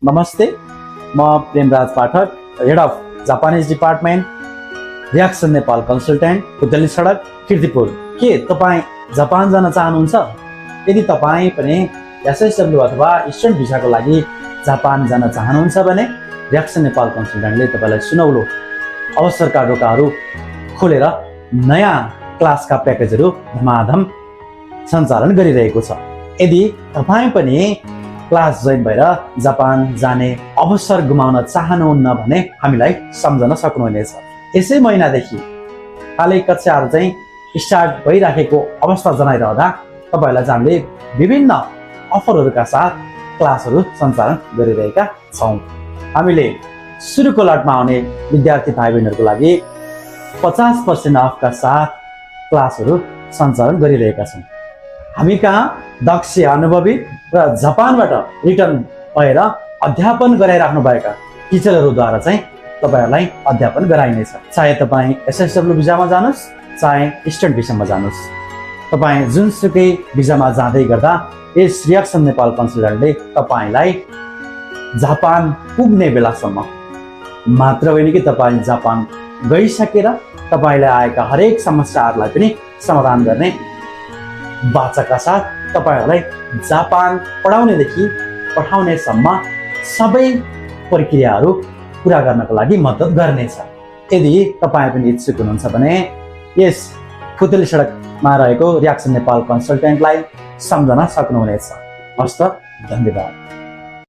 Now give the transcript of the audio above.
नमस्ते, म Premraj Pathak, head of Japanese department, Reaction Nepal consultant, Putali Sadak, Kirtipur. के तपाईँ जापान जान चाहनुहुन्छ? यदि तपाईँ पनि एसएसडब्ल्यू अथवा स्टुडेन्ट भिसाको लागि जापान जान चाहनुहुन्छ भने रियाक्सन नेपाल कन्सल्टेन्टले तपाईँलाई सुनौलो अवसरका ढोकाहरू खोलेर नयाँ क्लासका प्याकेजहरू धमाधम सञ्चालन गरिरहेको छ। यदि तपाईँ पनि क्लास जोइन भएर जापान जाने अवसर गुमाउन चाहनुहुन्न भने हामीलाई सम्झन सक्नुहुनेछ। यसै महिनादेखि हालै कक्षाहरू चाहिँ स्टार्ट भइराखेको अवस्था जनाइरहँदा तपाईँहरूलाई चाहिँ हामीले विभिन्न अफरहरूका साथ क्लासहरू सञ्चालन गरिरहेका छौँ। हामीले सुरुको लटमा आउने विद्यार्थी भाइ बहिनीहरूको लागि 50% अफका साथ क्लासहरू सञ्चालन गरिरहेका छौँ। हामी कहाँ दक्ष, अनुभवी र जापानबाट रिटर्न भएर अध्यापन गराइराख्नुभएका टिचरहरूद्वारा चाहिँ तपाईँहरूलाई अध्यापन गराइनेछ। चाहे तपाईँ एसएसडब्ल्यू भिजामा जानुहोस्, चाहे स्टुडेन्ट भिसामा जानुहोस्, तपाईँ जुनसुकै भिजामा जाँदै गर्दा यस रियाक्सन नेपाल कन्सल्टेन्टले तपाईँलाई जापान पुग्ने बेलासम्म मात्र होइन कि तपाईँ जापान गइसकेर तपाईँलाई आएका हरेक समस्याहरूलाई पनि समाधान गर्ने वाचाका साथ तपाईँहरूलाई जापान पढाउनेदेखि पठाउनेसम्म सबै प्रक्रियाहरू पुरा गर्नको लागि मद्दत गर्नेछ। यदि तपाईँ पनि इच्छुक हुनुहुन्छ भने यस पुतली सडकमा रहेको रियाक्सन नेपाल कन्सल्टेन्टलाई सम्झन सक्नुहुनेछ। हस्त, धन्यवाद।